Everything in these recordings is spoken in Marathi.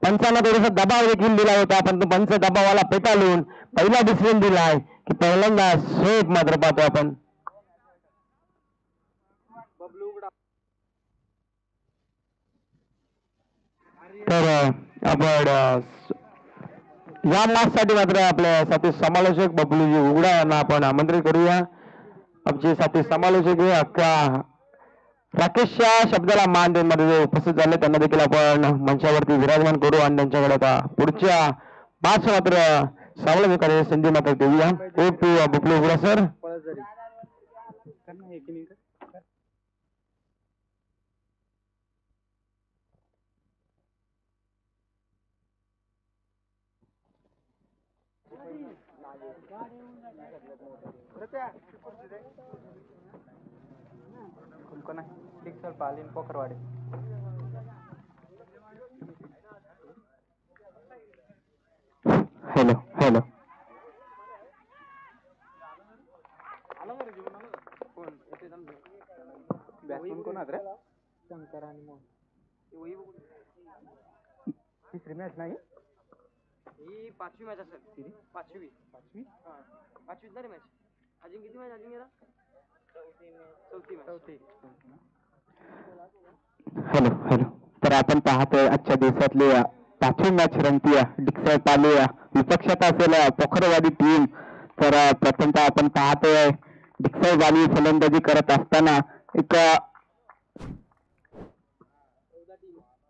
पंचांना थोडासा दबाव देखील दिला होता, पण तो पंच दबावाला पेटाळून पहिला डिसिजन दिलाय की पहिल्यांदा स्ट्रेट मात्र पाहतो आपण. तर आपण या मॅचसाठी मात्र आपल्या साथी समालोचक बबलूजी उघडा यांना आपण आमंत्रित करूया. आमचे साथी समालोचक हे अक्का राकेशच्या शब्दाला मान देऊन मध्ये उपस्थित झाले त्यांना देखील आपण मंचावरती विराजमान करू आणि त्यांच्याकडे आता पुढच्या 5 मात्र समालोचकांनी संधी मात्र देऊया. टू बबलू उघडा sir. Palin पोखरवाडी. Hello hello Shankar आणि मोहन. तिसरी मॅच नाही ही 5वी मॅच असेल. 5वी झाली मॅच. अजून किती मॅच अजून गेला. चौथी. Hello hello. तर आपण पाहतोय आजच्या दिवसातली 5वी मॅच रंगतीय डिक्सळ पाली विपक्षात असेल पोखरवाडी टीम. तर प्रथमतः आपण पाहतोय डिक्सळ वाली फलंदाजी करत असताना एक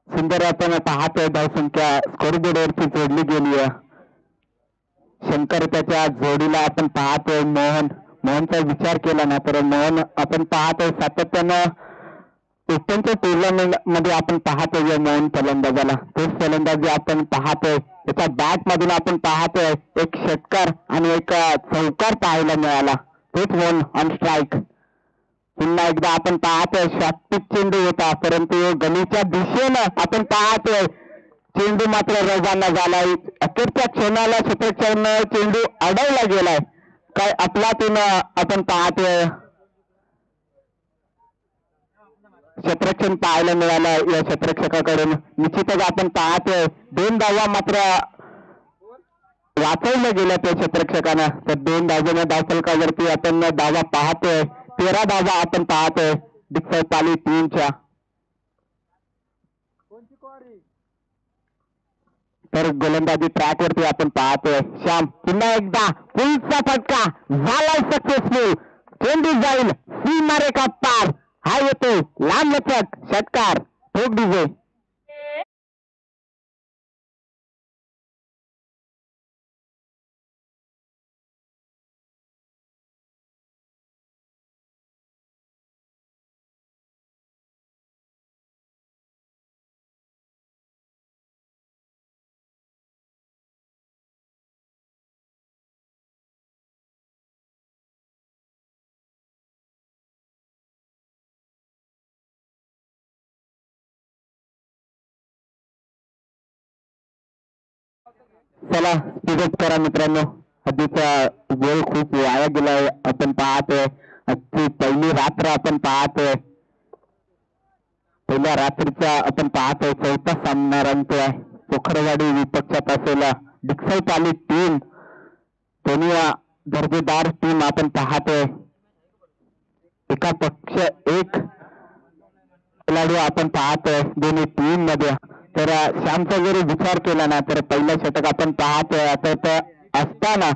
सुंदर आपण पाहतोय धावसंख्या स्कोरबोर्डवरती जोडली गेली आहे. शंकर त्याच्या जोडीला आपण पाहतोय मोहनचा विचार केला ना तर मोहन आपण पाहतोय सातत्यानं एकट्यांच्या टुर्नामेंट मध्ये आपण पाहतोय मोहन फलंदाजाला. तोच फलंदाजी आपण पाहतोय त्याच्या बॅट मधून आपण पाहतोय एक षटकार आणि एक चौकार पाहायला मिळाला. तोच मोहन ऑन स्ट्राईक. पुन्हा एकदा आपण पाहतोय शॉर्टपिच चेंडू होता परंतु गलीच्या दिशेनं आपण पाहतोय चेंडू मात्र रवाना झालाय. अखेरच्या क्षणाला क्षेत्ररक्षण चेंडू अडवला गेलाय. काय आपलातून आपण पाहतोय क्षेत्ररक्षण पाहायला मिळालं या क्षेत्ररक्षकाकडून. निश्चितच आपण पाहतोय 2 धावा मात्र वाचवल्या गेल्या त्या क्षेत्ररक्षकांना. तर 2 धावांच्या धावफलकावरती आपण धावा पाहतोय. 13 धावा आपण पाहतोय डिक्सळ पाली टीमच्या. तर गोलंदाजी ट्रॅक वरती आपण पाहतोय श्याम. पुन्हा एकदा पुलचा फटका झालाय सक्सेसफुल. चेंडू जाईल सीमारेखा पार. हा येतो लांब लचक षटकार. ठोक डीजे. चला स्पीडअप करा मित्रांनो. आधीचा वेळ खूप वाया गेलाय. आपण पाहतोय आजची पहिली रात्र आपण पाहतोय. पहिल्या रात्रीचा आपण पाहतोय 4था सामना रंगतोय. पोखरवाडी विपक्षात असलेला डिक्सळ पाली टीम. दोन्ही दर्जेदार टीम आपण पाहतोय. एका पक्ष एक खेळाडू आपण पाहतोय दोन्ही टीम मध्ये. तर श्यामचा जरी विचार केला ना तर पहिलं षटक आपण पाहतोय आता असताना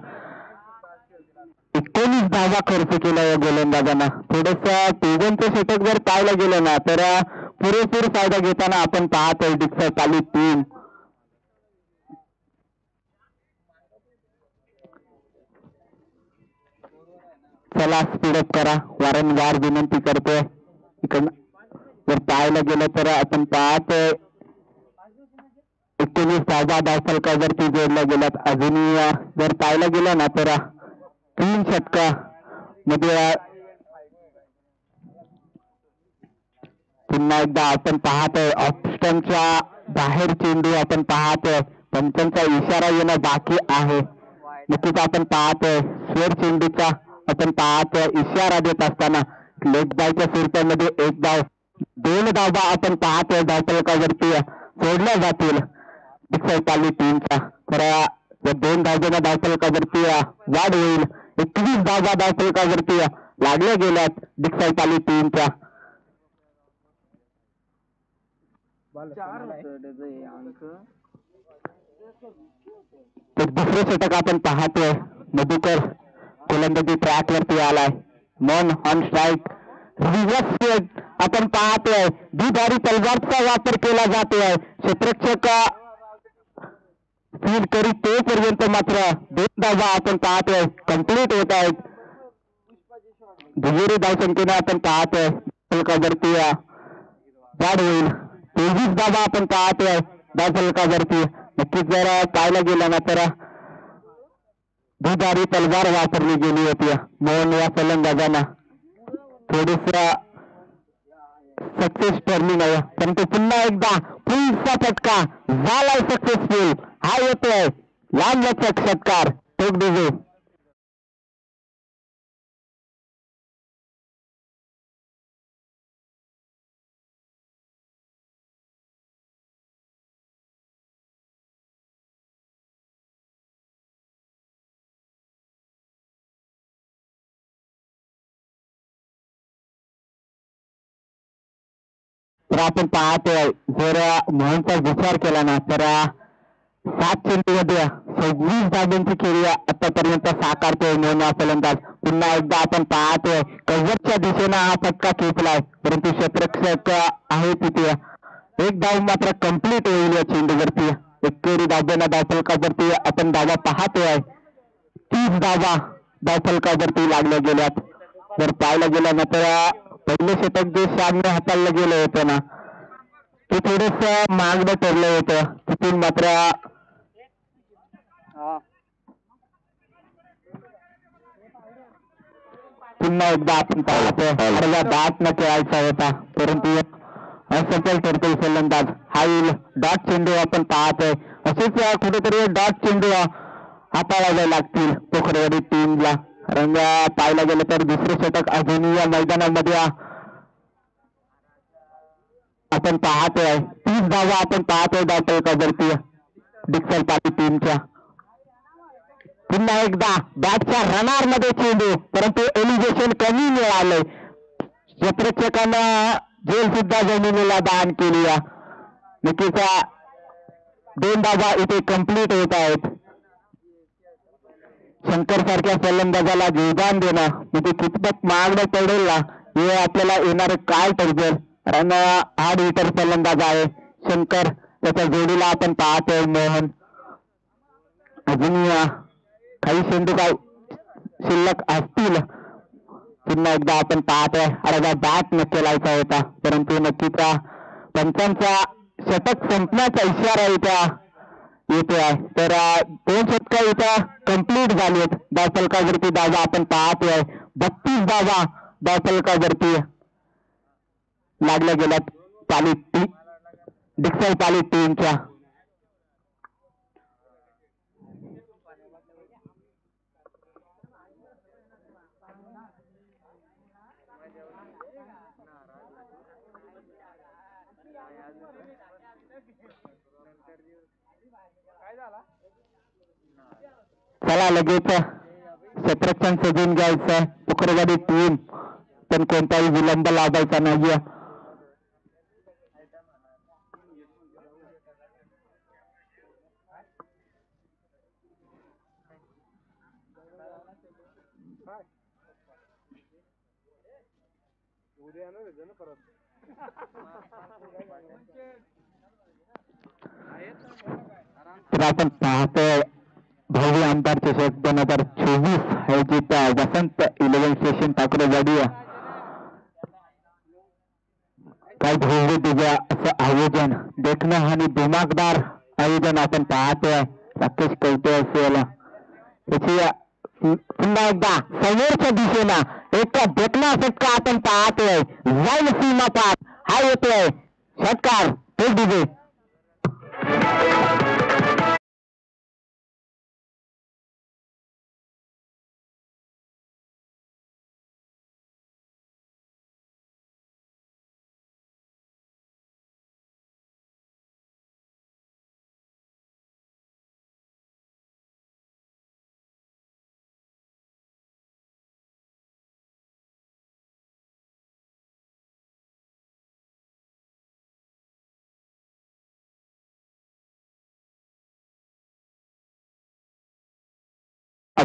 19 धावा खर्च केला या गोलंदाजांना. थोडस तिघांचं षटक जर पाहायला गेलं ना तर पुरेपूर फायदा घेताना आपण पाहतोय डिक्सळ पाली टीम. चला स्पीडअप करा वारंवार विनंती करतोय. इकडनं जर पाहायला गेलं तर आपण पाहतोय 19 धावा धावफलकावरती जोडल्या गेल्यात. अजूनही जर पाहायला गेलं ना तर 3 षटका मध्ये पुन्हा एकदा आपण पाहतोय ऑप्शनच्या बाहेर चेंडू आपण पाहतोय. पंचांचा इशारा येणं बाकी आहे. नक्कीच आपण पाहतोय स्वर चेंडूचा आपण पाहतोय इशारा देत असताना लेग बायच्या स्वरूपामध्ये 1 धाव 2 धावा आपण पाहतोय धावफलकावरती सोडल्या जातील. डिक्सलपाली टीमचा. तर या 2 धावजना धावफलकावरती वाढ होईल. 21 धावा धावफलकावरती लागल्या गेल्यात डिक्सलपाली टीमच्या. तर दुसरे षटक आपण पाहतोय. मधुकर गोलंदाजी ट्रॅक वरती आलाय. मन ऑन स्ट्राईक. रिव्हर्स आपण पाहतोय. दुधारी तलवारचा वापर केला जातोय. क्षेत्ररक्षक फील्ड करीत तोपर्यंत मात्र 2 धावा आपण पाहतोय कंप्लीट होत आहेत. दुहेरी धावसंख्येने आपण पाहतोय फलकावरती वाढ होईल. 23 धावा आपण पाहतोय धावफलकावरती. नक्कीच जर पाहायला गेला ना तर दुधारी तलवार वापरली गेली होती मोहन या फलंदाजांना. थोडीस सक्सेस ठरली नाही, परंतु पुन्हा एकदा पुलचा फटका झालाय सक्सेसफुल. हा येतोय लांब लचक षटकार. टोक डिझे. तर आपण पाहतोय जर मोहनचा विचार केला ना तर 7 चेंडूमध्ये 26 धाब्यांची खेळी आतापर्यंत साकारतोय मोहन हा फलंदाज. पुन्हा एकदा आपण पाहतोय कव्हरच्या दिशेनं हा फटका खेचलाय, परंतु क्षेत्ररक्षक आहे तिथे. 1 धाव मात्र कंप्लीट होईल या चेंडूवरती. एकेरी धाब्याना धावफलकावरती आपण धावा पाहतोय. 30 धावा धावफलकावरती लागल्या गेल्यात. जर पाहायला गेलं ना तर पहिले षटक जे सामने हाताळलं गेलं होतं ना ते थोडस महागडं ठरलं होतं. तिथून मात्र पुन्हा एकदा आपण पाहतोय बॅट न खेळायचा होता, परंतु असफल ठरतोय फलंदाज. हा येईल डॉट चेंडू आपण पाहतोय. असेच कुठेतरी डॉट चेंडू हाताळावे लागतील पोखरवाडी टीमला. रंग पाहायला गेलं तर दुसरे षटक अजूनही या मैदानामध्ये आपण पाहतोय. 30 धावा आपण पाहतोय धावफलकावरती डिक्सलपाली टीमच्या. पुन्हा एकदा बॅटच्या रनार मध्ये चेंडू, परंतु एलिव्हेशन कमी मिळालंय. क्षेत्ररक्षकानं झेल सुद्धा जमिनीला दान केली. नक्कीच 2 धावा इथे कंप्लीट होत आहेत. शंकर सारख्या फलंदाजाला जीवदान देणं म्हणजे कितपत महागडं पडेल ना हे आपल्याला येणारे काय ठरवेल. कारण हार्ड हिटर फलंदाज आहे शंकर. त्याच्या जोडीला आपण पाहतोय मोहन. अजूनही काही चेंडू काय शिल्लक असतील. पुन्हा एकदा आपण पाहतोय अरे बॅट न केलायचा होता, परंतु नक्कीच पंचांचा षटक संपण्याचा इशारा इथं येतो आहे. तर 2 षटकं इथं कंप्लीट झालेत. धावफलकावरती धावा आपण पाहतोय 32 धावा धावफलकावरती लागल्या गेल्यात डिक्सलपाली टीमच्या. चला लगेच क्षेत्ररक्षण शोधून घ्यायचं पोखरवाडी टीम, पण कोणताही विलंब लावायचा नाहीये. तर आपण पाहतोय भव्य आमदार चषक 2024 आयोजित वसंत 11 स्टेशन ठाकरेवाडी काय भव्य दिव्य असं आयोजन देखणं आणि दिमागदार आयोजन आपण पाहतोय. राकेश कवटे असेल त्याची पुन्हा एकदा समोरच्या दिशेनं एक देखणा फटका आपण पाहतोय. जाईल सीमा पार. हा येतोय षटकार. तो दिवे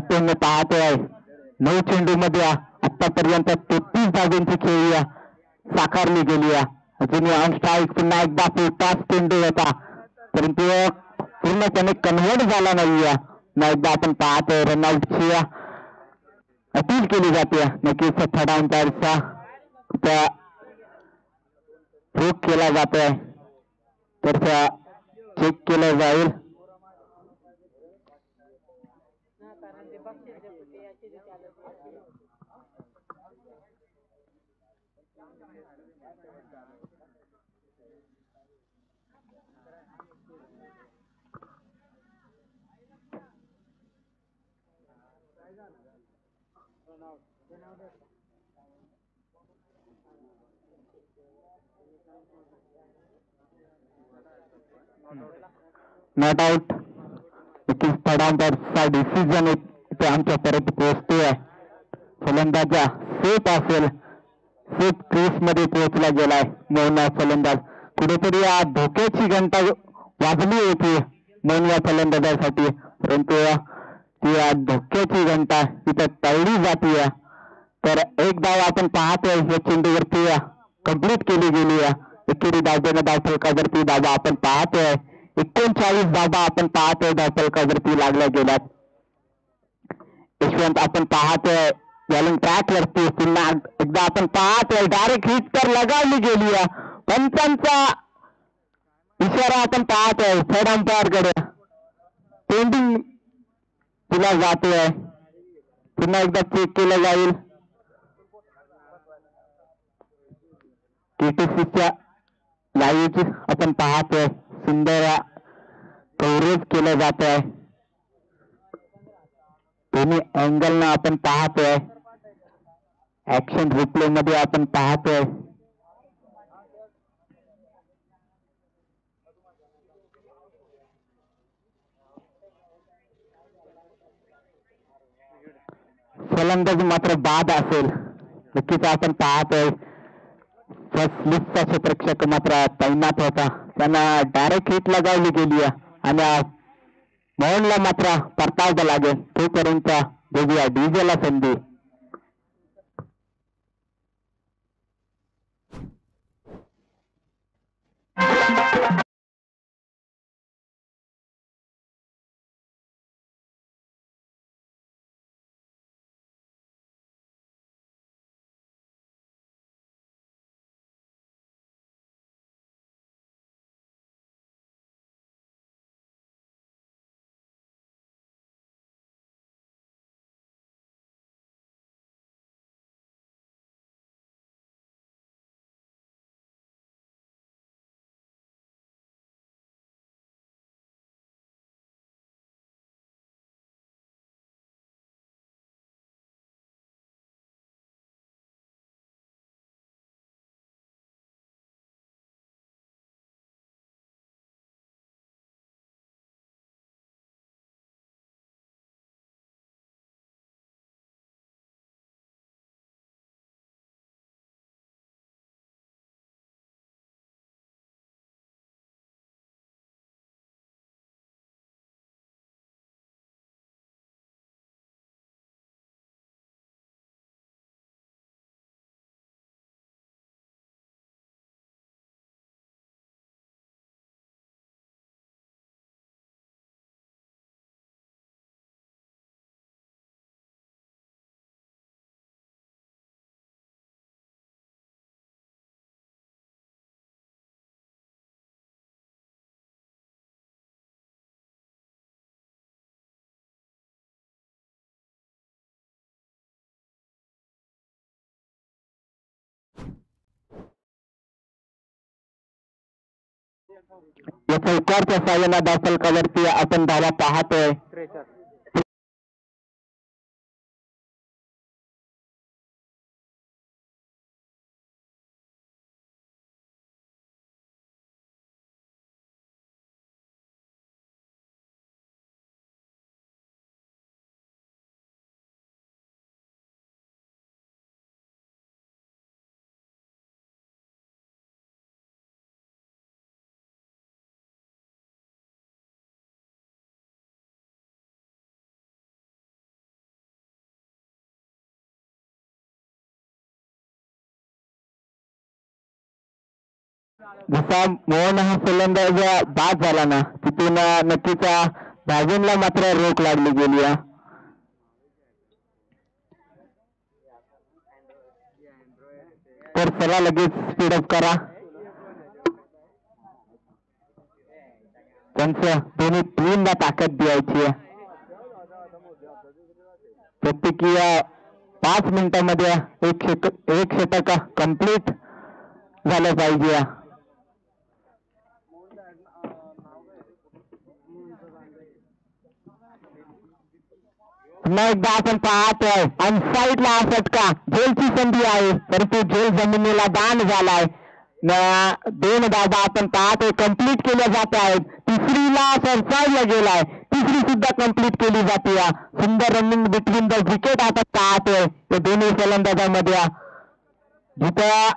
आपण पाहतोय 9 चेंडूमध्ये आतापर्यंत 33 धावांची खेळी साकारली गेली आहे. अजूनही ऑन स्ट्राईक पुन्हा एकदा पाच चेंडू होता परंतु पूर्णपणे कन्व्हर्ट झाला नाहीये. पुन्हा एकदा आपण पाहतोय रनआउटची अपील केली जाते. नक्कीच थर्ड अंपायरचा रोख केला जातोय तर चेक केलं जाईल. Not out. नक्कीच थर्ड अंपायरचा डिसिजन इथे आमच्यापर्यंत पोहोचतोय. फलंदाजा सेफ असेल, सेफ क्रीज मध्ये पोहोचला गेलाय मोहन फलंदाज. कुठेतरी या धोक्याची घंटा वाजली होती मोहन या फलंदाजासाठी परंतु ती धोक्याची घंटा इथं तळली जातीय. तर एक धाव आपण पाहतोय या चेंडूवरती कंप्लीट केली गेली आहे. एकेरी धावतेनं धावफलकावरती धावा आपण पाहतोय 39 धावा आपण पाहतोय धावफलकावरती लागल्या गेल्यात. यशवंत आपण पाहतोय बॉलिंग ट्रॅक वरती पुन्हा एकदा आपण पाहतोय डायरेक्ट हिट तर लगावली गेली आहे. पंचांचा इशारा आपण पाहतोय थर्ड अंपायर कडे पेंडिंग तिला जातोय. पुन्हा एकदा चेक केलं जाईल. केटीसीच्या लाईव्ह आपण पाहतोय सुंदर कव्हरेज केलं जात आहे. दोन्ही अँगल ना आपण पाहतोय ऍक्शन रिप्ले मध्ये आपण पाहतोय. फलंदाज मात्र बाद असेल. नक्कीच आपण पाहतोय फर्स्ट लिस्टचा क्षेत्ररक्षक मात्र तैनात होता त्यांना डायरेक्ट हिट लगावली गेली आणि मोहनला मात्र परतावं लागेल. तोपर्यंत बघूया डीजेला संधी. या चौकारच्या साह्याला धावफलकावरती आपण धावा पाहतोय. जसा मोहन हा फलंदाज बाद झाला ना तिथून नक्कीच भाजनला मात्र रोख लागली गेली आहे. तर चला लगेच स्पीडअप करा. त्यांचं दोन्ही टीमला ताकद द्यायची आहे. प्रत्येकी 5 मिनिटांमध्ये एक षटक कंप्लीट झालं पाहिजे. पुन्हा एकदा आपण पाहतोय आणि साईडला हा फटका झेलची संधी आहे परंतु झेल जमिनीला दान झालाय. 2 धावा आपण पाहतोय कंप्लीट केल्या जात आहेत. तिसरीला सरसाईडला गेलाय. तिसरी सुद्धा कंप्लीट केली जाते. सुंदर रनिंग बिटवीन द विकेट आपण पाहतोय ते दोन्ही फलंदाजांमध्ये. जिथं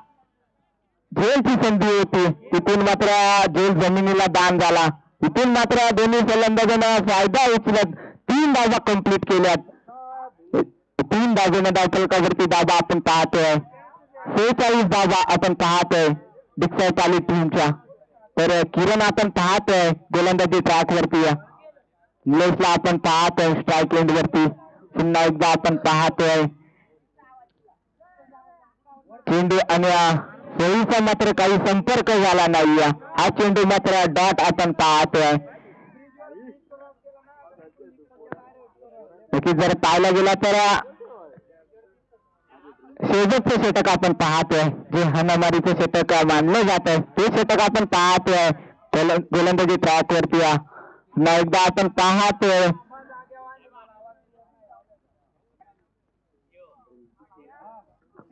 झेलची संधी होती तिथून मात्र झेल जमिनीला दान झाला. इथून मात्र दोन्ही फलंदाजांना फायदा उचलत 3 धावा कंप्लीट केल्यात. 3 धावेनं धावफलकावरती धावा आपण पाहतोय. 46 धावा आपण पाहतोय डिक्सरपाली टीमच्या. तर किरण आपण पाहतोय गोलंदाजी ट्रॅक वरती. निलेशला आपण पाहतोय स्ट्राईक एंड वरती. पुन्हा एकदा आपण पाहतोय चेंडू आणि सोयीचा मात्र काही संपर्क झाला नाहीये. हा चेंडू मात्र डॉट आपण पाहतोय. नक्की जर पाहायला गेला तर शेवटचं षटक आपण पाहतोय जे हाणामारीचं षटक मानलं जात आहे ते षटक आपण पाहतोय गोलंदाजी ट्रॅक वरती. पुन्हा एकदा आपण पाहतोय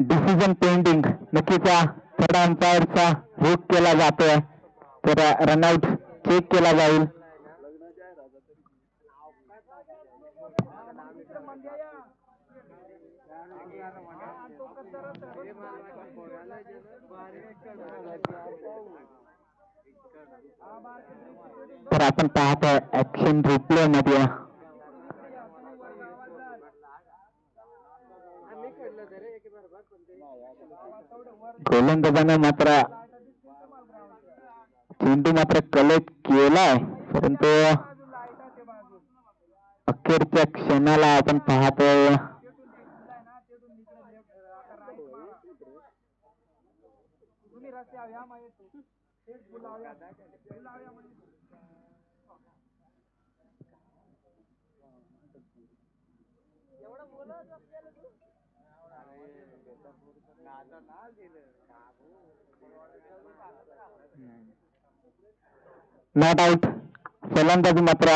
डिसिजन पेंडिंग. नक्कीच थर्ड अंपायरचा रोख केला जातोय. तर रनआउट चेक केला जाईल. तर आपण पाहतोय ऍक्शन रिप्ले मध्ये गोलंदाजाने मात्र चेंडू मात्र कलेक्ट केलाय परंतु अखेरच्या क्षणाला आपण पाहतोय नॉट आउट. फलंदाजी मात्र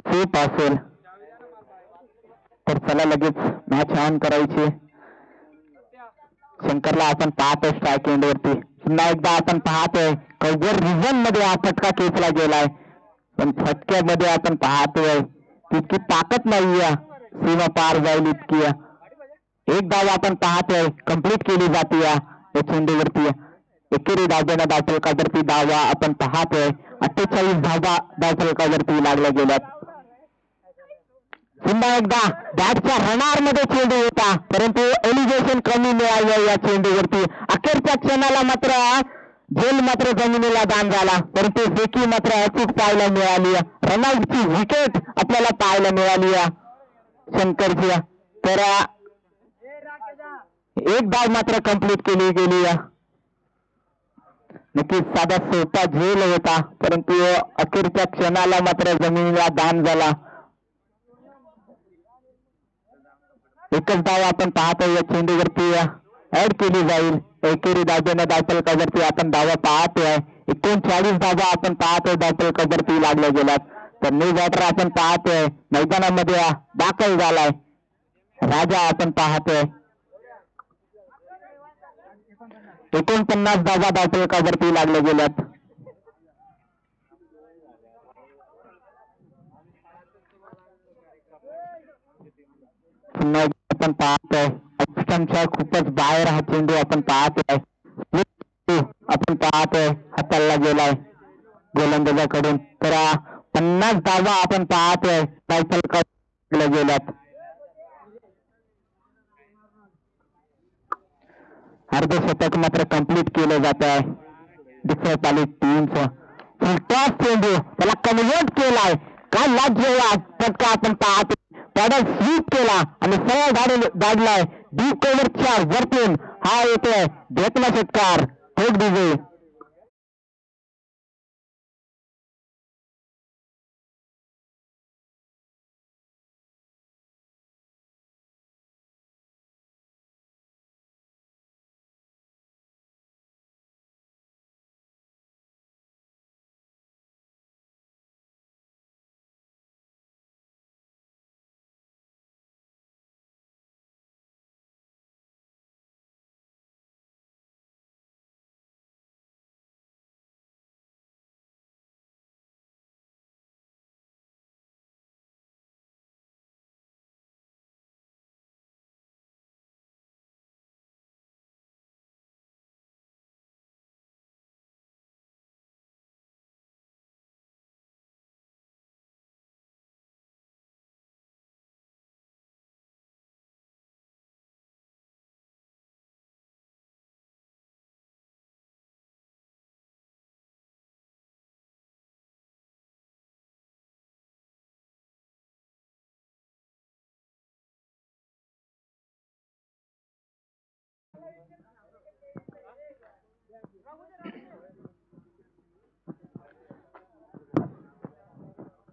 चूक असेल. तर चला लगेच मॅच ऑन करायची. शंकरला आपण पाहतोय स्ट्राईक एंड वरती. पुन्हा एकदा आपण पाहतोय कव्हर रिझन मध्ये हा फटका खेचला गेलाय पण फटक्यामध्ये आपण पाहतोय तितकी ताकद नाहीये सीमा पार जाईल इतकी. एक धाव आपण पाहतोय कंप्लीट केली जाते या चेंडूवरती. एकेरी धावदेना धावफलकावरती धावा आपण पाहतोय 48 धावा धावफलकावरती लागल्या गेल्यात. पुन्हा एकदा बॅटच्या रनार मध्ये चेंडू होता परंतु एलिव्हेशन कमी मिळालं या चेंडूवरती. अखेरच्या क्षणाला मात्र झेल मात्र जमिनीला दान झाला परंतु फेकी मात्र अचूक पाहायला मिळाली. रनआउटची विकेट आपल्याला पाहायला मिळाली शंकरची. तर एक धाव मात्र कंप्लीट केली गेली. नक्कीच साधा सोपा झेल होता परंतु अखेरच्या क्षणाला मात्र जमिनीला दान झाला. एकच धाव आपण पाहतोय या चेंडूवरती ऍड केली जाईल. एकेरी धावदेना धावफलकावरती आपण धावा पाहतोय 39 धावा आपण पाहतोय धावफलकावरती लागल्या गेल्यात. तर न्यू बॅटर आपण पाहतोय मैदानामध्ये दाखल झालाय. राजा आपण पाहतोय 49 धावा धावफलकावरती लागल्या गेल्यात. पुन्हा आपण पाहतोय स्टंपच्या खूपच बाहेर हा चेंडू आपण पाहतोय. आपण पाहतोय हाताला गेलाय गोलंदाजाकडून. तर 50 धावा आपण पाहतोय धावफलकावरती गेल्यात. अर्धशतक मात्र कंप्लीट केलं जात आहे. डिफरन्स आली टीमचा फुलटॉस चेंडू त्याला कन्वर्ट केलाय. काय लाजवाब फटका आपण पाहतो. पॅडल स्वीप केला आणि सरळ दाडलाय डीप कव्हरच्या वरतून. हा येतोय बेतला षटकार थेट विजय.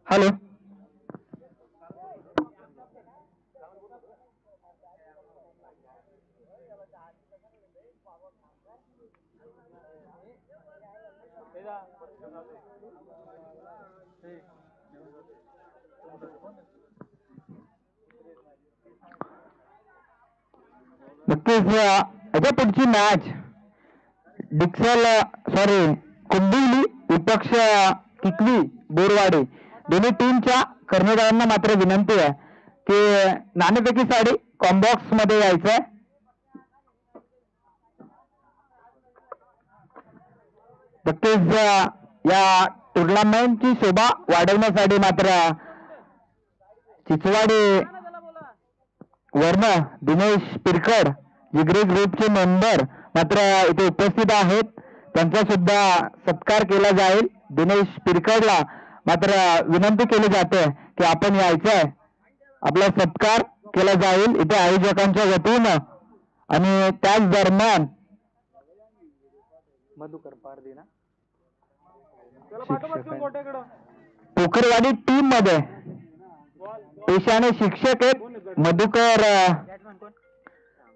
हॅलो नक्कीच याच्या पुढची मॅच डिक्सल कुंबिवली विपक्ष किकवी बोरवाडे दोन्ही टीमच्या कर्णधारांना मात्र विनंती आहे की नाणेफेकी साडी कॉम्बॉक्स मध्ये यायचंय. नक्कीच या टुर्नामेंटची शोभा वाढवण्यासाठी मात्र चिचवाडी वर्ण दिनेश पिरकर जिगरी ग्रुपचे मेंबर मात्र इथे उपस्थित आहेत. त्यांचा सुद्धा सत्कार केला जाईल. दिनेश पिरकरला मात्र विनंती केली जाते की आपण यायचंय. आपला सत्कार केला जाईल इथे आयोजकांच्या वतीनं. आणि त्याच दरम्यान मधुकर पारदीना पोखरवाडी टीम मध्ये पेशाने शिक्षक आहेत मधुकर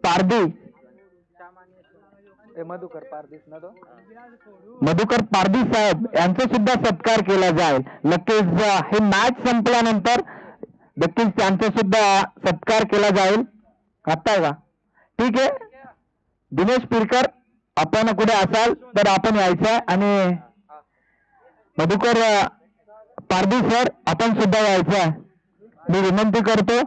पारदी. मधुकर पारदीस ना तो मधुकर पारदी साहेब यांचा सुद्धा सत्कार केला जाईल. नक्कीच हे मॅच संपल्यानंतर नक्कीच त्यांचा सुद्धा सत्कार केला जाईल. आता का ठीक आहे दिनेश पिरकर आपण कुठे असाल तर आपण यायचं आणि मधुकर पारदी सर आपण सुद्धा यायचं. मी विनंती करतो.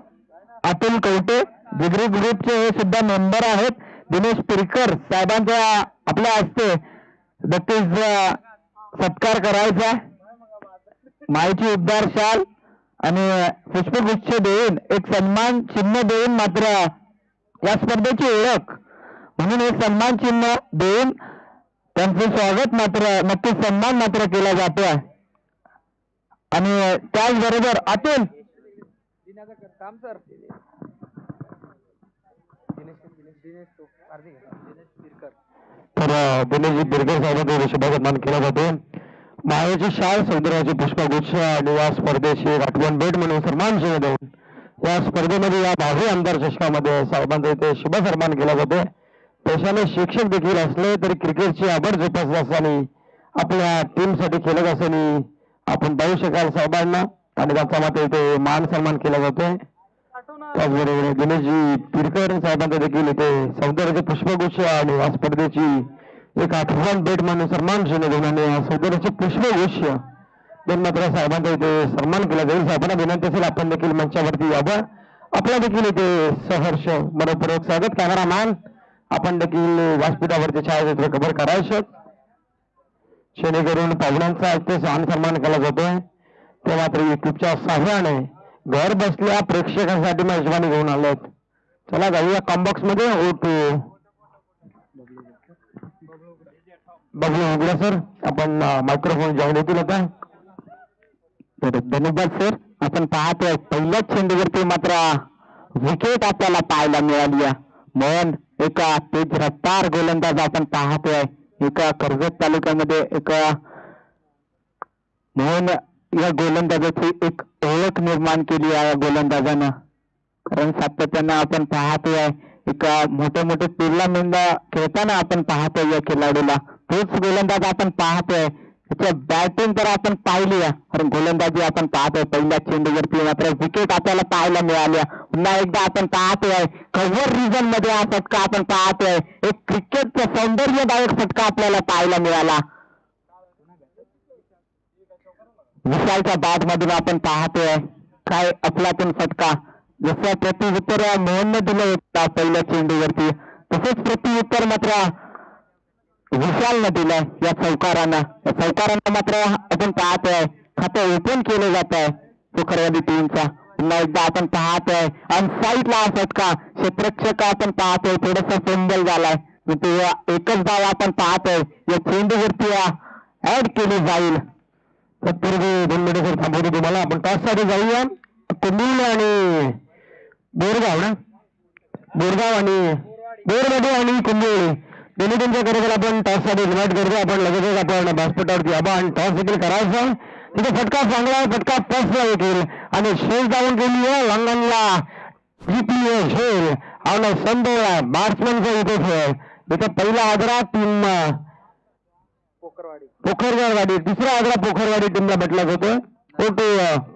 अतुल कवटे जिगरी ग्रुपचे हे सुद्धा मेंबर आहेत. दिनेश पिरकर साहेबांच्या आपल्या हस्ते नक्कीच सत्कार करायचा. मायेची उद्धार शाल आणि पुष्पगुच्छ देऊन एक सन्मान चिन्ह देऊन मात्र या स्पर्धेची ओळख म्हणून हे सन्मान चिन्ह देऊन त्यांचं स्वागत मात्र नक्कीच सन्मान मात्र केला जातो. आणि त्याचबरोबर अतुल काम सर तर दिनेश पिरकर साहेबांचा शुभ सन्मान केला जातो. मायेची शाल सौंदर्याचे पुष्पगुच्छ आणि या स्पर्धेची एक आठवण भेट म्हणून सन्मान चिन्ह देऊन या स्पर्धेमध्ये या भावी आमदार चषकामध्ये साहेबांचा इथे शुभ सन्मान केला जातो. पेशाने शिक्षक देखील असले तरी क्रिकेटची आवड जोपासत असताना आपल्या टीमसाठी खेळत असताना आपण पाहू शकाल साहेबांना आणि त्यांचा मात्र इथे मान सन्मान केला जातोय. त्याचबरोबर दिनेशजी पिरकर साहेबांचा देखील इथे सौंदर्याचे पुष्पगुच्छ आणि या स्पर्धेची एक आठवण भेट म्हणून सन्मान चिन्ह देऊन आणि या सौंदर्याचे पुष्पगुच्छ देऊन मात्र साहेबांचा इथे सन्मान केला जाईल. साहेबांना विनंती असेल आपण देखील मंचावरती यावं. आपला देखील इथे सहर्ष मनपूर्वक स्वागत. कॅमेरामॅन आपण देखील व्यासपीठावरती छायाचित्र कव्हर करायचं जेणेकरून पाहुण्यांचा इथे सन्मान केला जातोय. ते मात्र युट्यूबच्या सहाय्याने घर बसल्या प्रेक्षकांसाठी मेजवानी घेऊन आलेत. चला जाऊया कॉम्बॉक्स मध्ये. बघू उघडा सर, आपण मायक्रोफोन जाऊन येतील आता. तर धन्यवाद सर. आपण पाहतोय पहिल्याच चेंडूवरती मात्र विकेट आपल्याला पाहायला मिळाली आहे. मोहन एका तेज रफ्तार गोलंदाज आपण पाहतोय. एका कर्जत तालुक्यामध्ये एका मोहन या गोलंदाजाची एक ओळख निर्माण केली आहे गोलंदाजानं. कारण सातत्यानं आपण पाहतोय एका मोठ्या मोठ्या टुर्नामेंट खेळताना आपण पाहतोय या खेळाडूला. तोच गोलंदाज आपण पाहतोय. त्याच्या बॅटिंग तर आपण पाहिली आहे, कारण गोलंदाजी आपण पाहतोय पहिल्या चेंडूवरती मात्र विकेट आपल्याला पाहायला मिळाल्या. पुन्हा एकदा आपण पाहतोय कव्हर रिजन मध्ये हा फटका आपण पाहतोय. एक क्रिकेटचा सौंदर्यदायक फटका आपल्याला पाहायला मिळाला. विशालच्या बॅट मधून आपण पाहतोय काय अफलातून फटका. जसं प्रत्युत्तर मोहनने दिलं होतं पहिल्या चेंडूवरती, तसंच प्रत्युत्तर मात्र विशालनं दिलंय या चौकारानं. या चौकारानं मात्र आपण पाहतोय खातं ओपन केलं जात आहे पोखरवाडी टीमचा. पुन्हा एकदा आपण पाहतोय आणि साईडला हा फटका क्षेत्ररक्षक आपण पाहतोय थोडासा फेंबल झालाय. एकच धाव आपण पाहतोय या चेंडूवरती ऍड केली जाईल. तत्पूर्वी 2 मिनिटं थांबवतो तुम्हाला. आपण टॉससाठी जाऊया. कुंभिल आणि बोरगाव ना, बोरगाव आणि बोरवाडी आणि कुंभिवली दोन्ही टीमच्या करिता आपण टॉससाठी इन्व्हाइट करतो. आपण लगेचच आपण व्यासपीठावरती आबा आणि टॉस देखील करायचा. तिथे फटका चांगला आहे, फटका टॉसला येतील आणि शेष जाऊन गेली आहे लंडनला जीपीएस शेल आणि संदेला बॅट्समॅनचा इथे खेळ. इथे पहिला आदरा टीम पोखरवाडी, दुसरा आदरा पोखरवाडी टीमला भेटला जातो.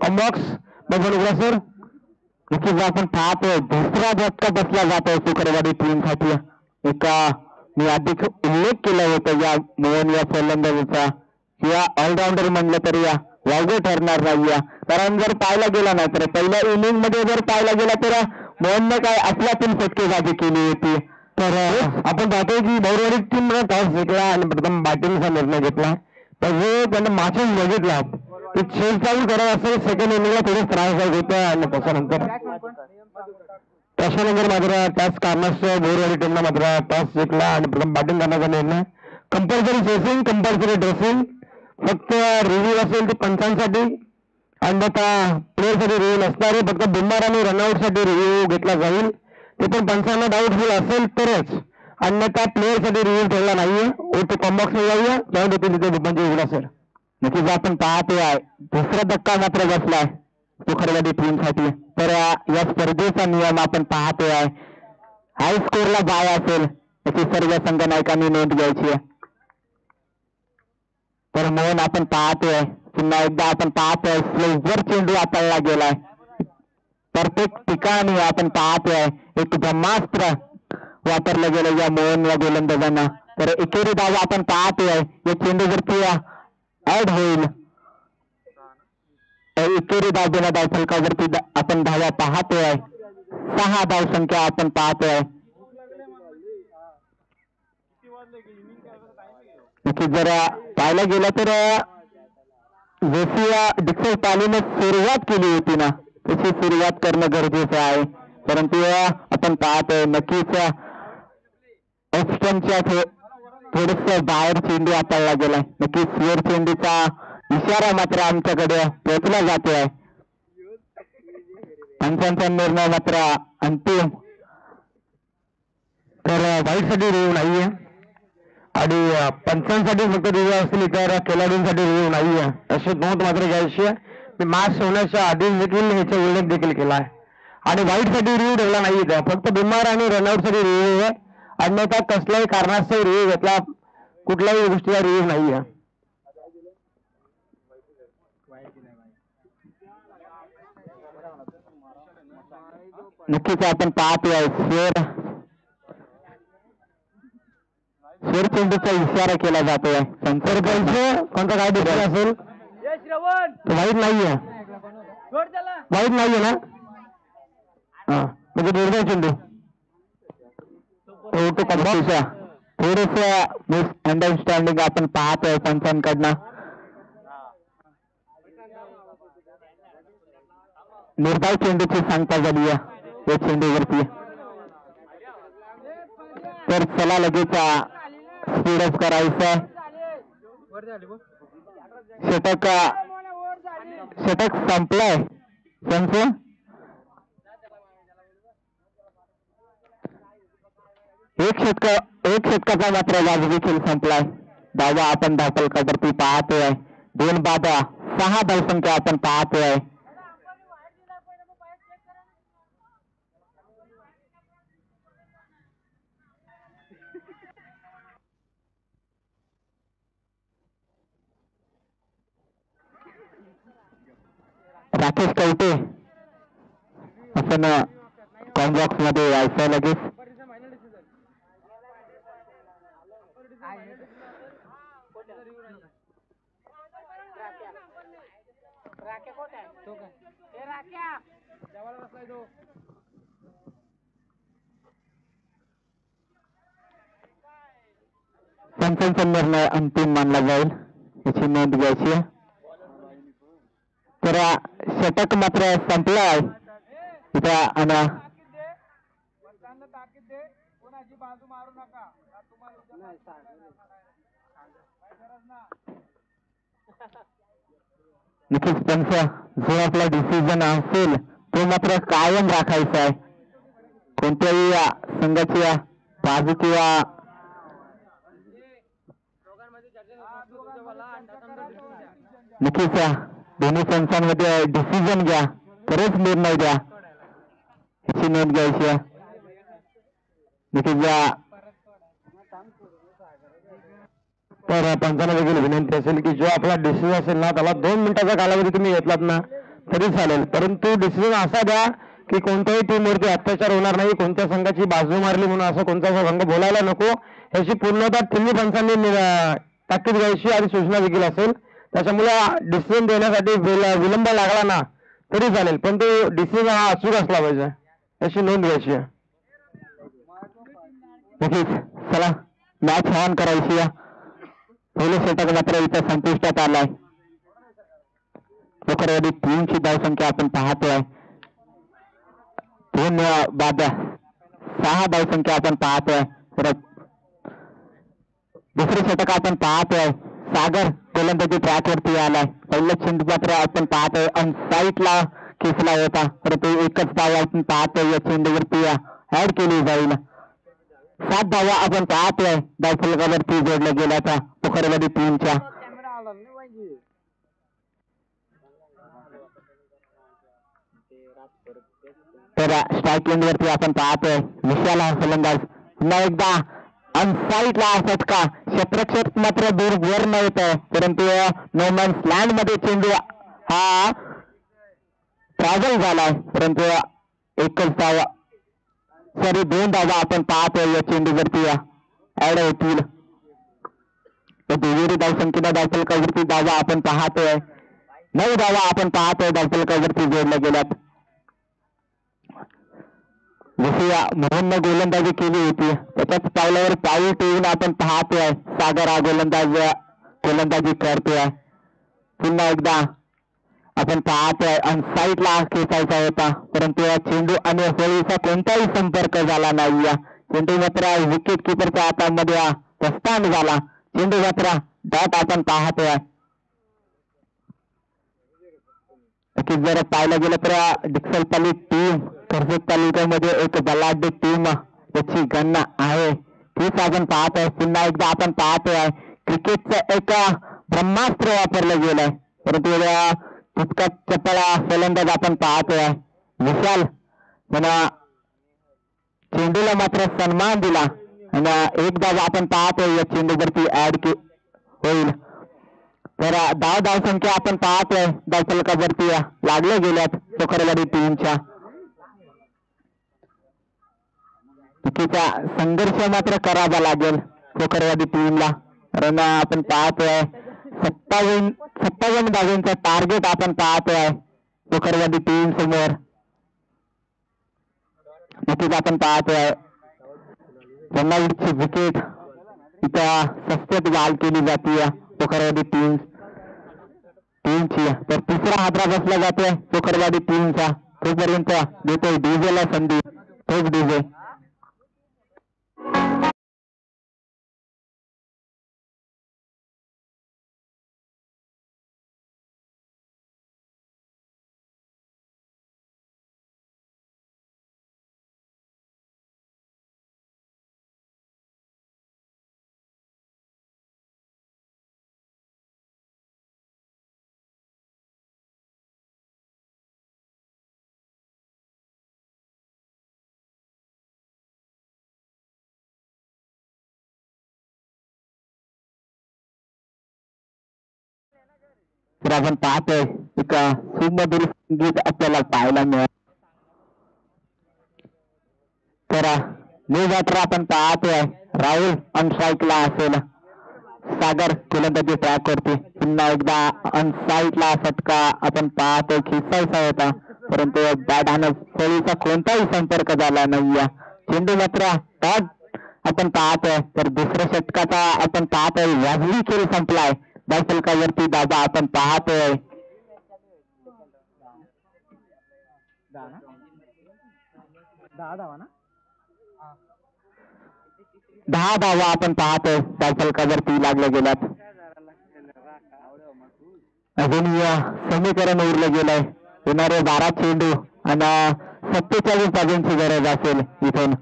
कॉम्बॉक्स बघून उघडा सर. नक्कीच आपण पाहतोय दुसरा झटका बसला जातोय पोखरवाडी टीमसाठी. एका मी आधी उल्लेख केला होता या मोहन या फलंदाजीचा किंवा ऑलराऊंडर म्हणलं तरी या वावगे ठरणार नाही. कारण जर पाहायला गेला नाही तर पहिल्या इनिंग मध्ये जर पाहायला गेला तर मोहनने काय आपल्यातून फटकेबाजी केली होती. तर आपण पाहतोय की बोरवाडी टीमने टॉस जिंकला आणि प्रथम बॅटिंगचा निर्णय घेतला. तर जो त्यांना माचून बघितला ते चेस चालू करत असेल सेकंड इनिंगला थोडं त्रासदायक होतं आणि त्याच्यानंतर मात्र त्याच कारणास्तव बोरवाडी टीमला मात्र टॉस जिंकला आणि प्रथम बॅटिंग करण्याचा निर्णय. कंपल्सरी चेसिंग, कंपल्सरी ड्रेसिंग, फक्त रिव्ह्यू असेल ते पंचांसाठी अन्यथा प्लेअरसाठी रिव्ह्यू नसणार आहे. फक्त बुमराह आणि रनआउटसाठी रिव्ह्यू घेतला जाईल. ते पण पंचांना डाऊटफुल असेल तरच, अन्यथा प्लेअरसाठी रिव्ह्यू ठेवला नाहीये. ओटी कॉम्बॉक्सला जाऊया, जाऊन देतील तिथे म्हणजे उघडा सर. नक्कीच आपण पाहतोय दुसरा धक्का मात्र बसलाय पोखरवाडी टीमसाठी. तर या स्पर्धेचा नियम आपण पाहतोय हाय स्कोरला बाय असेल याची सर्व संघ नायकांनी नोंद घ्यायची आहे. तर मोहन आपण पाहतोय पुन्हा एकदा आपण पाहतोय स्लोवर चेंडू आपल्याला गेलाय. प्रत्येक ठिकाणी आपण पाहतोय एक ब्रह्मास्त्र वापरलं गेलं या मोहन या गोलंदाजांना. तर एकेरी धाव आपण पाहतोय या चेंडूवरती ऍड होईल. एकेरी धाव देण्यात धाव फलकावरती आपण धावा पाहतोय. 6 धाव संख्या आपण पाहतोय. नक्की जर पाहायला गेलं तर जशी डिक्सल पालीने सुरुवात केली होती ना तशी सुरुवात करणं गरजेचं आहे. परंतु आपण पाहतोय नक्कीच ऑप्शनच्या थोडस बाहेर चेंडू आपल्याला गेलाय. नक्कीच स्वेअर चेंडूचा इशारा मात्र आमच्याकडे पोहोचला जातोय. पंचांचा निर्णय मात्र अंतिम. तर वाईटसाठी रिव्ह्यू नाहीये आणि पंचांसाठी फक्त रिव्ह्यू असतील, इतर खेळाडूंसाठी रिव्ह्यू नाहीये अशी नोंद मात्र घ्यायची आहे. मॅच होण्याच्या आधीच देखील ह्याचा उल्लेख देखील केला आहे आणि वाईटसाठी रिव्ह्यू ठेवला नाही. फक्त बुमराह आणि रनआउटसाठी रिव्ह्यू आहे, अन्यथा कसल्याही कारणास्तव रिव्ह्यू घेतला कुठल्याही गोष्टीचा रिव्ह्यू नाहीये. नक्कीच आपण पाहतोय स्वेअर चेंडूचा इशारा केला जातोय. संसर्गांचं कोणता काय दिसला असेल वाईट नाहीये, वाईट नाहीये ना, हा म्हणजे निर्णय चेंडू थोडस मिसअंडरस्टँडिंग आपण पाहतोय पंचांकडनं. निर्धाव चेंडूची सांगता झाली या चेंडूवरती. तर चला लगेच स्पीडअप करायचं. षटक षटक संपलाय त्यांचं. एक षटकाचा मात्र बाजू देखील संपलाय. धावा आपण धावफलकावरती पाहतोय. 2 बाद 6 धावसंख्या आपण पाहतोय. राकेश कवटे आपण कॉम्बॉक्स मध्ये यायचं लगेच. पंचांचा निर्णय अंतिम मानला जाईल याची नोंद घ्यायची आहे. तर षटक मात्र संपलं आहे इथं. आणि नक्कीच त्यांचा जो आपला डिसिजन असेल तो मात्र कायम राखायचा आहे. कोणत्याही संघाची बाजू किंवा नक्कीच दोन्ही संस्थांमध्ये डिसिजन घ्या, तरच निर्णय द्या याची नोंद घ्यायची आहे. नक्कीच तर पंचांना देखील विनंती असेल की जो आपला डिसिजन असेल ना त्याला 2 मिनिटाचा कालावधी तुम्ही घेतलात ना तरी चालेल, परंतु डिसिजन असा द्या की कोणत्याही टीमवरती अत्याचार होणार नाही, कोणत्या संघाची बाजू मारली म्हणून असं कोणता संघ बोलायला नको याची पूर्णतः तिन्ही पंचांनी ताकीद घ्यायची आणि सूचना देखील असेल. त्याच्यामुळे डिसिजन देण्यासाठी विलंब लागला ना तरी चालेल, पण तो डिसिजन हा अचूक असला पाहिजे याची नोंद घ्यायची आहे. नक्कीच चला मॅच ऑन करायची आहे. पहिले षटक मात्र इथं संपुष्टात आलाय. लोकरवाडी टीमची धावसंख्या आपण पाहतोय 2 बाद 6 धावसंख्या आपण पाहतोय. दुसरे षटक आपण पाहतोय. सागर गोलंदाजी ट्रॅकवरती आलाय. पहिलं चेंडू मात्र आपण पाहतोय अनसाईटला खेचला होता, परंतु एकच धाव आपण पाहतोय या चेंडूवरती ऍड केली जाईल. 7 धावा आपण पाहतोय धावफलकावरती जोडल्या गेल्याचा पोखरवाडी टीमच्या. तर स्ट्राईक एंड वरती आपण पाहतोय विशाल हा फलंदाज. पुन्हा एकदा अनसाईटला षटका. क्षेत्रक्षक मात्र दूर वर न येत आहे, परंतु नो मॅन्स लँड मध्ये चेंडू हा ट्रॅव्हल झालाय, परंतु एकच धावा 2 धावा आपण पाहतोय या चेंडूवरती ऍड होतील. दुहेरी धावसंख्येला धावफलकावरती धावा आपण पाहतोय. 9 धावा आपण पाहतोय धावफलकावरती जोडल्या गेल्यात. जशी मोहनने गोलंदाजी केली होती त्याच्याच पावलावर पाऊल ठेवून आपण पाहतोय सागर हा गोलंदाजी करतोय. पुन्हा एकदा आपण पाहतोय अनसाईटला खेचायचा होता, परंतु या चेंडू आणि होळीचा कोणताही संपर्क झाला नाही. चेंडू मात्र विकेट किपरच्या हातामध्ये प्रस्थान झाला. चेंडू मात्र डॉट आपण पाहतोय. जर पाहायला गेलं तर डिक्सलपाली टीम कर्जत तालुक्यामध्ये एक बलाढ्य टीम याची गणना आहे तीच आपण पाहतोय. पुन्हा एकदा आपण पाहतोय क्रिकेटचं एक ब्रह्मास्त्र वापरलं गेलंय, परंतु तितका चपळा फलंदाज आपण पाहतोय विशाल. त्यांना चेंडूला मात्र सन्मान दिला आणि एक धाव आपण पाहतोय या चेंडूवरती ऍड होईल. तर धावसंख्या आपण पाहतोय धावफलकावरती लागल्या गेल्यात पोखरवाडी टीमच्या. चुकीचा संघर्ष मात्र करावा लागेल पोखरवाडी टीमला, कारण आपण पाहतोय 57 धावांचा टार्गेट आपण पाहतोय पोखरवाडी टीम समोर. नक्कीच आपण पाहतोय रनआउटची विकेट इथं सस्तेत वाल केली जाते पोखरवाडी टीमची. तर 3रा हादरा बसला जातोय पोखरवाडी टीमचा. तोपर्यंत देतोय डीजेला संधी. तोच डीजे तर आपण पाहतोय एक सुमधुर संगीत आपल्याला पाहायला मिळत. तर न्यूज अठरा आपण पाहतोय राहुल अनसाईटला असेल, सागर गोलंदाजी ट्रॅक वरती पुन्हा एकदा अनसाईटला फटका आपण पाहतोय खिसायचा होता, परंतु बॅटानं फळीचा कोणताही संपर्क झाला नाही. चेंडू मात्र आपण पाहतोय. तर दुसऱ्या षटकाचा आपण पाहतोय वाजवी खेळ संपलाय. धावफलकावरती दाबा आपण पाहतोय 10 धावा आपण पाहतोय धावफलकावरती लागल्या गेल्यात. अजून समीकरण उरलं गेलंय. येणारे 12 चेंडू आणि 47 धावांची गरज असेल इथून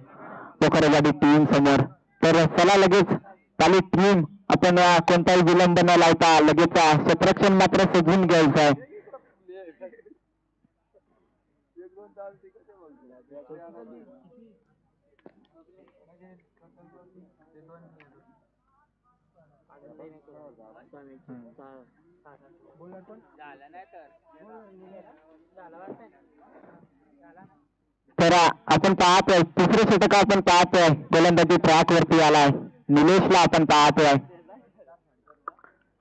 पोखरवाडी टीम समोर. तर चला लगेच चालू टीम आपण कोणताही विलंब न लावता लगेच क्षेत्ररक्षण मात्र सजवून घ्यायचं आहे. तर आपण पाहतोय तिसरे षटक आपण पाहतोय गोलंदाजी ट्रॅक वरती आलाय. निलेशला आपण पाहतोय.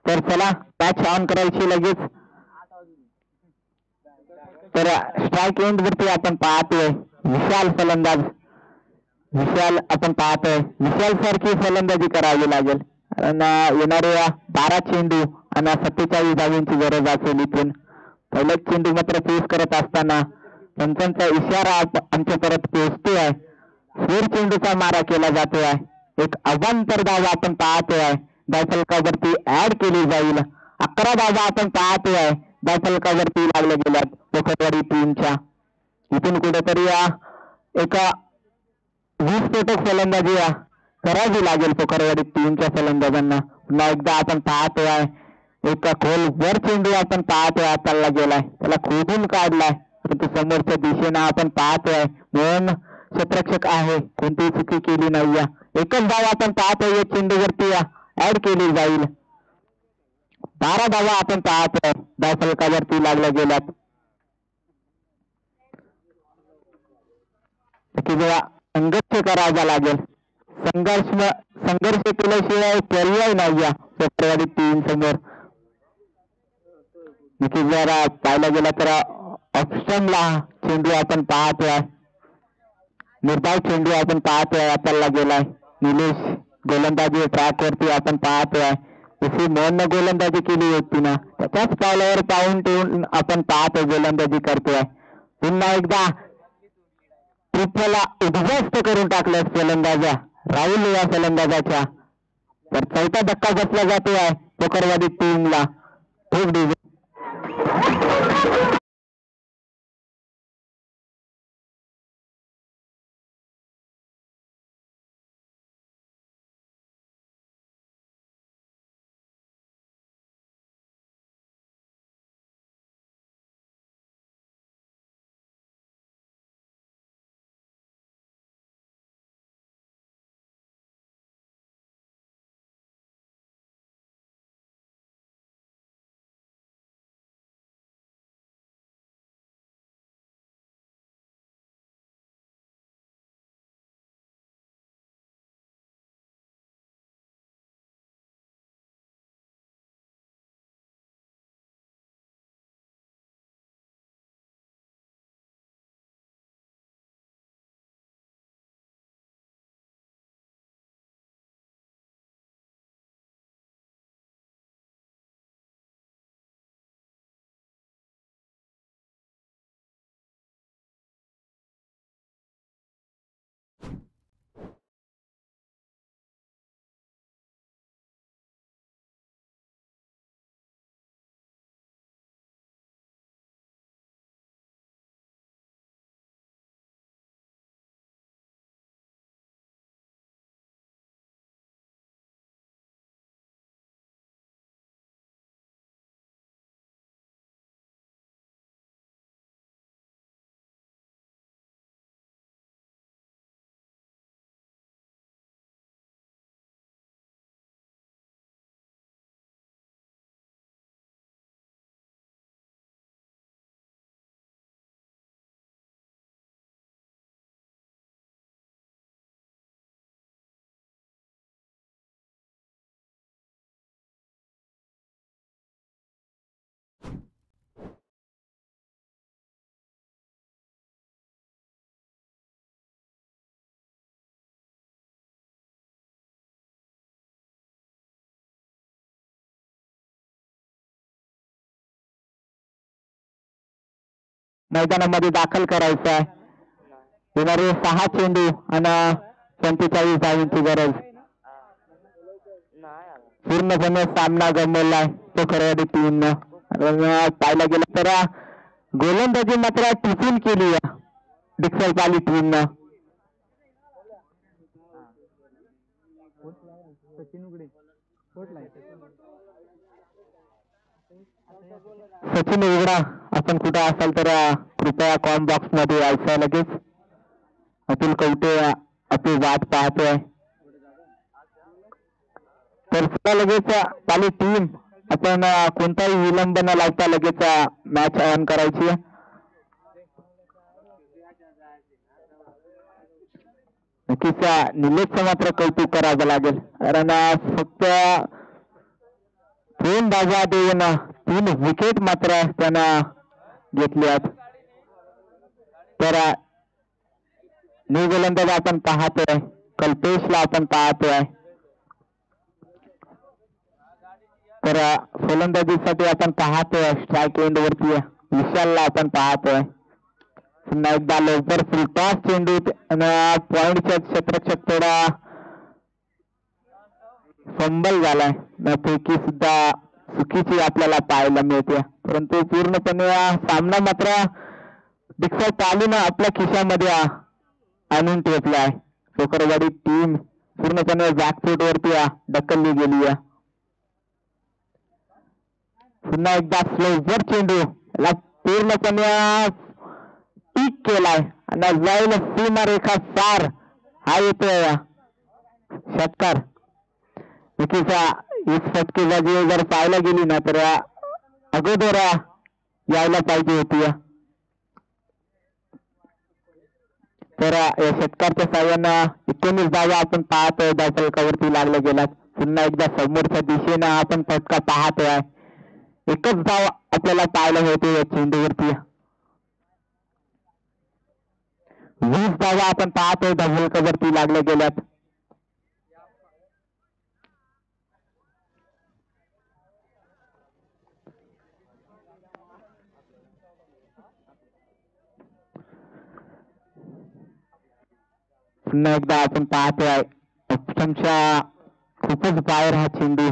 तर चला मॅच ऑन करायची लगेच. तर स्ट्राईक एंड वरती आपण पाहतोय विशाल फलंदाज. विशाल आपण पाहतोय विशाल सारखी फलंदाजी करावी लागेल, कारण येणारे 12 चेंडू आणि 47 धावांची गरज असेल इथून. पहिलाच चेंडू मात्र फेस करत असताना पंचांचा इशारा आमच्या परत पोहोचतोय. स्वीर चेंडूचा मारा केला जातोय. एक अवांतर धावा आपण पाहतोय धावफलकावरती ऍड केली जाईल. 11 धावा आपण पाहतोय धावफलकावरती लागल्या गेल्यात पोखरवाडी टीमच्या. इथून कुठेतरी एका विस्फोटक फलंदाजी करावी लागेल पोखरवाडी टीमच्या फलंदाजांना. पुन्हा एकदा आपण पाहतोय एका खोल वर चेंडू आपण पाहतोय हाताला गेलाय, त्याला खोदून काढलाय, परंतु समोरच्या दिशेनं आपण पाहतोय मोहन क्षेत्ररक्षक आहे, कोणतीही चुकी केली नाहीये. एकच धाव आपण पाहतोय या चेंडूवरती ऍड केली जाईल. 12 धावा आपण पाहतोय धावफलकावरती लागल्या गेल्यात. संघर्ष करावा लागेल. संघर्ष केल्याशिवाय पर्याय नाहीये पोखरवाडी टीम समोर. जर पाहायला गेला तर ऑप्शनला चेंडू आपण पाहतोय, निर्धाव चेंडू आपण पाहतोय हाताला गेलाय. निलेश गोलंदाजी ट्रॅक वरती आपण पाहतोय. जशी मोहनने गोलंदाजी केली होती ना त्याच्याच पावलावर पाहून ठेवून आपण पाहतोय गोलंदाजी करतोय. पुन्हा एकदा पृथ्वीला उद्ध्वस्त करून टाकलं फलंदाजा राहुल या फलंदाजाच्या. तर चौथा धक्का बसला जातोय पोखरवाडी टीमला. खूप मैदानामध्ये दाखल करायचा आहे. येणारे 6 चेंडू आणि 45 धावांची गरज. पूर्णपणे सामना गमवलाय पोखरवाडी टीमनं. पाहायला गेलं तर गोलंदाजी मात्र टिफिन केली डिक्सलपाली टीमनं. सचिन उघडा, आपण कुठे असाल तर कृपया कॉम बॉक्स मध्ये यायचं लगेच. अतुल कवटे आपली वाट पाहतोय. तर लगेच पाली टीम आपण कोणताही विलंब न लावता लगेच मॅच ऑन करायची. नक्कीच निलेशचं मात्र कौतुक करावं लागेल, कारण फक्त 3 धावा देऊन 3 विकेट मात्र त्यानं घेतल्यात. तर न्यू गोलंदाज आपण पाहतोय, कल्पेशला आपण पाहतोय. तर फलंदाजीसाठी आपण पाहतोय स्ट्राईक एंड वरती विशालला आपण पाहतोय. पुन्हा एकदा लवकर फुलटॉस चेंडू पॉइंटच्या क्षेत्ररक्षक थोडा फंबल झालाय. पैकी सुद्धा चुकीची आपल्याला पाहायला मिळते, परंतु पूर्णपणे सामना मात्र डिक्सल पालीनं आपल्या खिशामध्ये आणून ठेवलाय. पोखरवाडी टीम पूर्णपणे बॅकफूट वरती ढकलली गेली आहे. पुन्हा एकदा स्लोवर चेंडू याला पूर्णपणे पीक केलाय आणि जाईल सीमारेखा पार. हा येतोय षटकार. नक्कीच ही फटकेबाजी जर पाहायला गेली ना तर अगोदर यायला पाहिजे होती. तर या षटकारच्या साह्यानं 19 धावा आपण पाहतोय धावफलकावरती लागल्या गेल्यात. पुन्हा एकदा समोरच्या दिशेनं आपण फटका पाहतोय. एकच धाव आपल्याला पाहायला मिळते या चेंडूवरती. 20 धावा आपण पाहतोय धावफलकावरती लागल्या गेल्यात. पुन्हा एकदा आपण पाहतोय ऑप्शनच्या खूपच बाहेर हा चेंडू.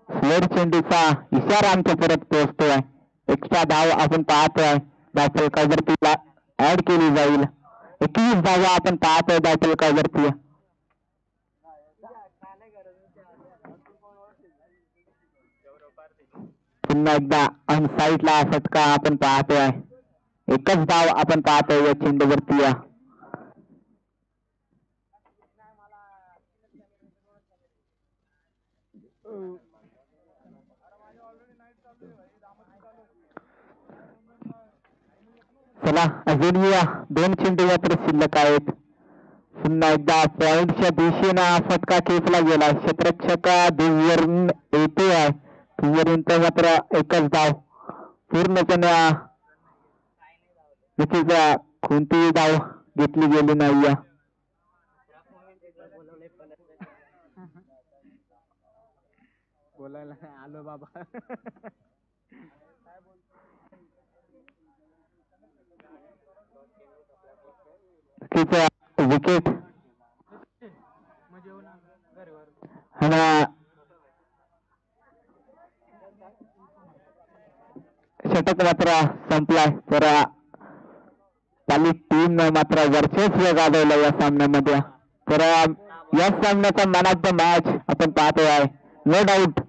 स्लेड चेंडूचा इशारा आमच्या परत पोहोचतोय. एक्स्ट्रा धाव आपण पाहतोय धावफलकावरती ऍड केली जाईल. 21 धावा आपण पाहतोय धावफलकावरती. पुन्हा एकदा अनसाईडला फटका आपण पाहतोय. एकच धाव आपण पाहतोय या चेंडूवरती. चला अजून 2 चेंडू मात्र शिल्लक आहेत. पुन्हा एकदा पॉइंटच्या दिशेनं फटका खेचला गेला. क्षेत्ररक्षक दूरवरून येतोय. दूरवरून मात्र एकच धाव. पूर्णपणे नक्कीच कोणतीही धाव घेतली गेली नाही. बोलायला आलो बाबा. विकेट षटक मात्र संपलाय. तर पाली टीम मात्र वर्चस्व गाजवलं या सामन्यामध्ये. तर या सामन्याचा मॅन ऑफ द मॅच आपण पाहतोय नो डाऊट